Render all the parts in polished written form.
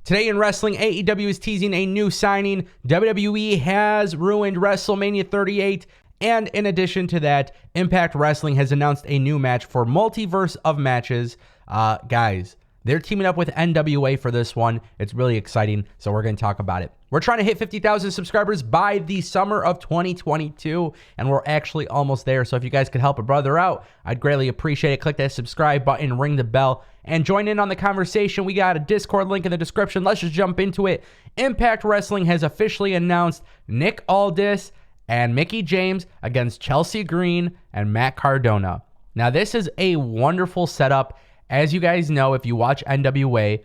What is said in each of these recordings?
Today in wrestling, AEW is teasing a new signing. WWE has ruined WrestleMania 38. And in addition to that, Impact Wrestling has announced a new match for Multiverse of Matches. Guys, they're teaming up with NWA for this one. It's really exciting, so we're going to talk about it. We're trying to hit 50,000 subscribers by the summer of 2022, and we're actually almost there. So if you guys could help a brother out, I'd greatly appreciate it. Click that subscribe button, ring the bell, and join in on the conversation. We got a Discord link in the description. Let's just jump into it. Impact Wrestling has officially announced Nick Aldis and Mickie James against Chelsea Green and Matt Cardona. Now, this is a wonderful setup. As you guys know, if you watch NWA,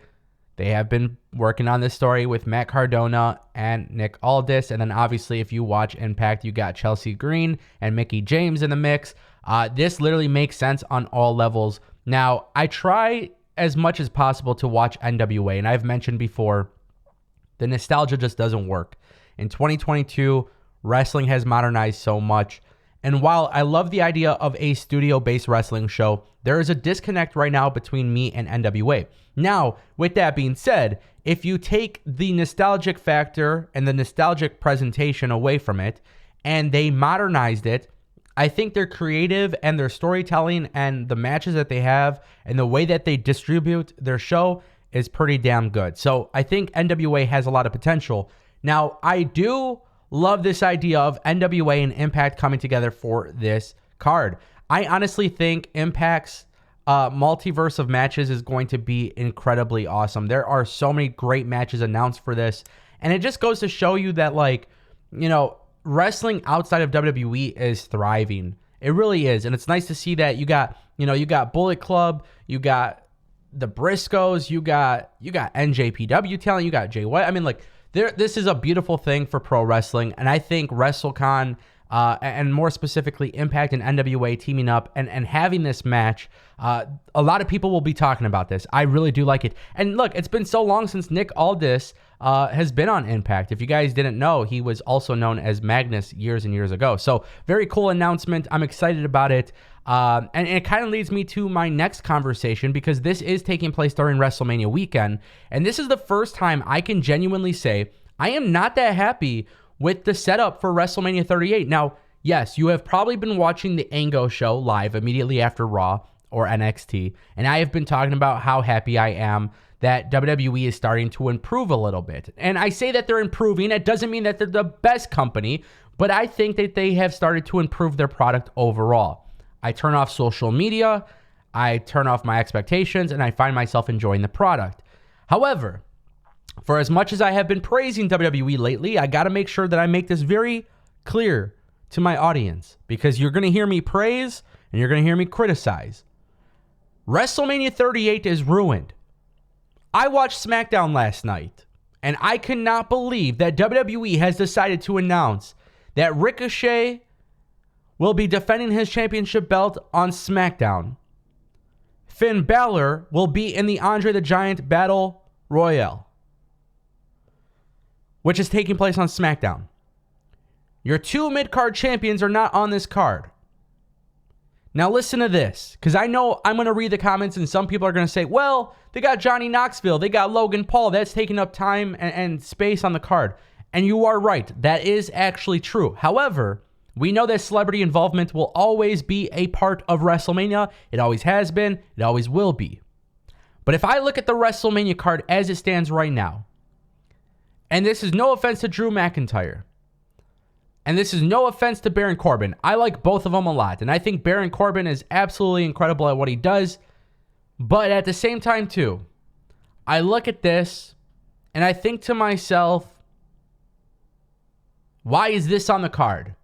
they have been working on this story with Matt Cardona and Nick Aldis. And then obviously, if you watch Impact, you got Chelsea Green and Mickie James in the mix. This literally makes sense on all levels. Now, I try as much as possible to watch NWA. And I've mentioned before, the nostalgia just doesn't work. In 2022, wrestling has modernized so much. And while I love the idea of a studio-based wrestling show, there is a disconnect right now between me and NWA. Now, with that being said, if you take the nostalgic factor and the nostalgic presentation away from it, and they modernized it, I think their creative and their storytelling and the matches that they have and the way that they distribute their show is pretty damn good. So I think NWA has a lot of potential. Now, I do love this idea of NWA and Impact coming together for this card. I honestly think Impact's multiverse of matches is going to be incredibly awesome. There are so many great matches announced for this. And it just goes to show you that, like, you know, wrestling outside of WWE is thriving. It really is. And it's nice to see that you got Bullet Club, you got the Briscoes, you got NJPW talent, you got Jay White. I mean, like, this is a beautiful thing for pro wrestling, and I think WrestleCon, and more specifically Impact and NWA teaming up and having this match, a lot of people will be talking about this. I really do like it. And look, it's been so long since Nick Aldis has been on Impact. If you guys didn't know, he was also known as Magnus years and years ago. So very cool announcement. I'm excited about it. And it kind of leads me to my next conversation, because this is taking place during WrestleMania weekend. And this is the first time I can genuinely say I am not that happy with the setup for WrestleMania 38. Now, yes, you have probably been watching the Ango show live immediately after Raw or NXT. And I have been talking about how happy I am that WWE is starting to improve a little bit. And I say that they're improving. It doesn't mean that they're the best company, but I think that they have started to improve their product overall. I turn off social media, I turn off my expectations, and I find myself enjoying the product. However, for as much as I have been praising WWE lately, I got to make sure that I make this very clear to my audience, because you're going to hear me praise and you're going to hear me criticize. WrestleMania 38 is ruined. I watched SmackDown last night, and I cannot believe that WWE has decided to announce that Ricochet will be defending his championship belt on SmackDown. Finn Balor will be in the Andre the Giant Battle Royale, which is taking place on SmackDown. Your two mid-card champions are not on this card. Now listen to this, because I know I'm going to read the comments and some people are going to say, well, they got Johnny Knoxville, they got Logan Paul, that's taking up time and space on the card. And you are right, that is actually true. However, we know that celebrity involvement will always be a part of WrestleMania. It always has been. It always will be. But if I look at the WrestleMania card as it stands right now, and this is no offense to Drew McIntyre, and this is no offense to Baron Corbin. I like both of them a lot, and I think Baron Corbin is absolutely incredible at what he does. But at the same time, too, I look at this, and I think to myself, why is this on the card?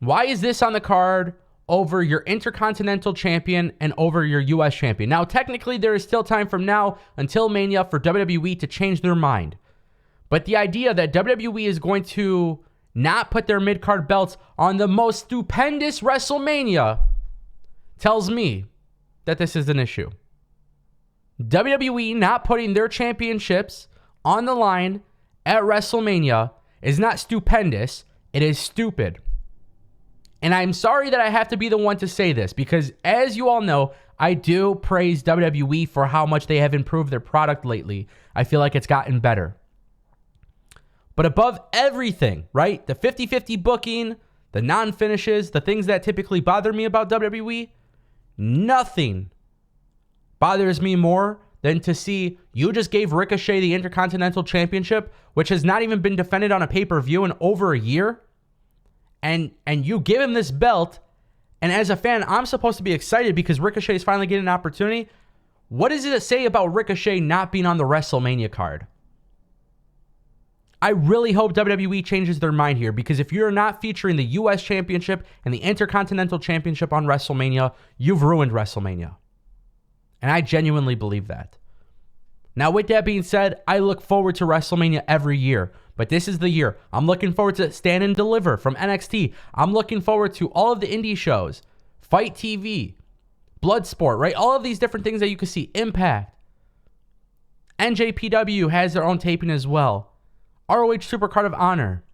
Why is this on the card over your Intercontinental Champion and over your U.S. Champion? Now, technically, there is still time from now until Mania for WWE to change their mind. But the idea that WWE is going to not put their mid-card belts on the most stupendous WrestleMania tells me that this is an issue. WWE not putting their championships on the line at WrestleMania is not stupendous. It is stupid. And I'm sorry that I have to be the one to say this, because as you all know, I do praise WWE for how much they have improved their product lately. I feel like it's gotten better. But above everything, right? The 50-50 booking, the non-finishes, the things that typically bother me about WWE, nothing bothers me more than to see you just gave Ricochet the Intercontinental Championship, which has not even been defended on a pay-per-view in over a year. And you give him this belt, and as a fan, I'm supposed to be excited because Ricochet is finally getting an opportunity. What does it say about Ricochet not being on the WrestleMania card? I really hope WWE changes their mind here, because if you're not featuring the U.S. Championship and the Intercontinental Championship on WrestleMania, you've ruined WrestleMania. And I genuinely believe that. Now, with that being said, I look forward to WrestleMania every year, but this is the year. I'm looking forward to Stand and Deliver from NXT. I'm looking forward to all of the indie shows, Fight TV, Bloodsport, right? All of these different things that you can see. Impact. NJPW has their own taping as well. ROH Supercard of Honor.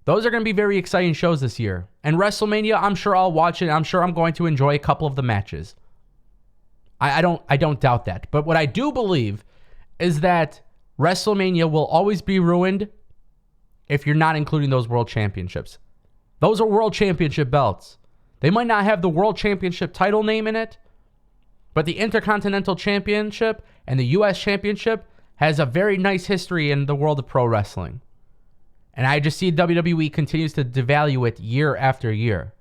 Those are going to be very exciting shows this year. And WrestleMania, I'm sure I'll watch it. I'm sure I'm going to enjoy a couple of the matches. I don't doubt that. But what I do believe is that WrestleMania will always be ruined if you're not including those world championships. Those are world championship belts. They might not have the world championship title name in it, but the Intercontinental Championship and the U.S. Championship has a very nice history in the world of pro wrestling. And I just see WWE continues to devalue it year after year.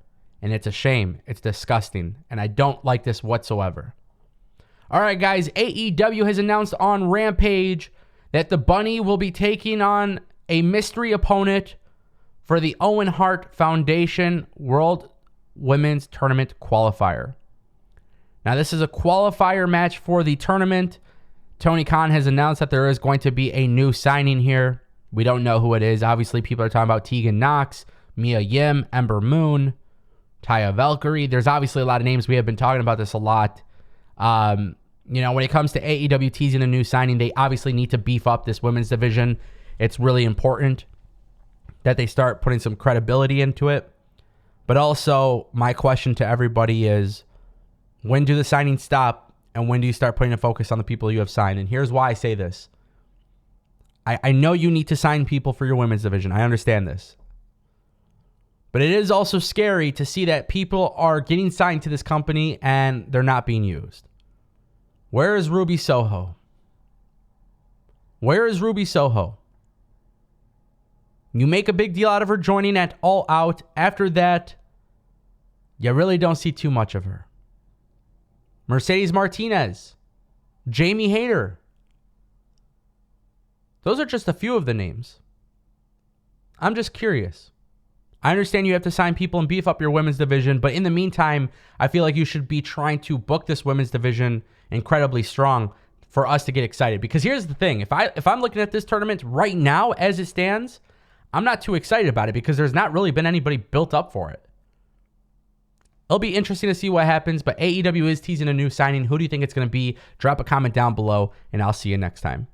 And it's a shame. It's disgusting. And I don't like this whatsoever. All right, guys. AEW has announced on Rampage that the Bunny will be taking on a mystery opponent for the Owen Hart Foundation World Women's Tournament qualifier. Now, this is a qualifier match for the tournament. Tony Khan has announced that there is going to be a new signing here. We don't know who it is. Obviously, people are talking about Tegan Knox, Mia Yim, Ember Moon, Taya Valkyrie. There's obviously a lot of names. We have been talking about this a lot. When it comes to AEW teasing a new signing, they obviously need to beef up this women's division. It's really important that they start putting some credibility into it. But also, my question to everybody is, when do the signings stop? And when do you start putting a focus on the people you have signed? And here's why I say this. I know you need to sign people for your women's division. I understand this. But it is also scary to see that people are getting signed to this company and they're not being used. Where is Ruby Soho? Where is Ruby Soho? You make a big deal out of her joining at All Out. After that, you really don't see too much of her. Mercedes Martinez, Jamie Hayter. Those are just a few of the names. I'm just curious. I understand you have to sign people and beef up your women's division, but in the meantime, I feel like you should be trying to book this women's division incredibly strong for us to get excited. Because here's the thing. If I'm looking at this tournament right now as it stands, I'm not too excited about it because there's not really been anybody built up for it. It'll be interesting to see what happens, but AEW is teasing a new signing. Who do you think it's going to be? Drop a comment down below, and I'll see you next time.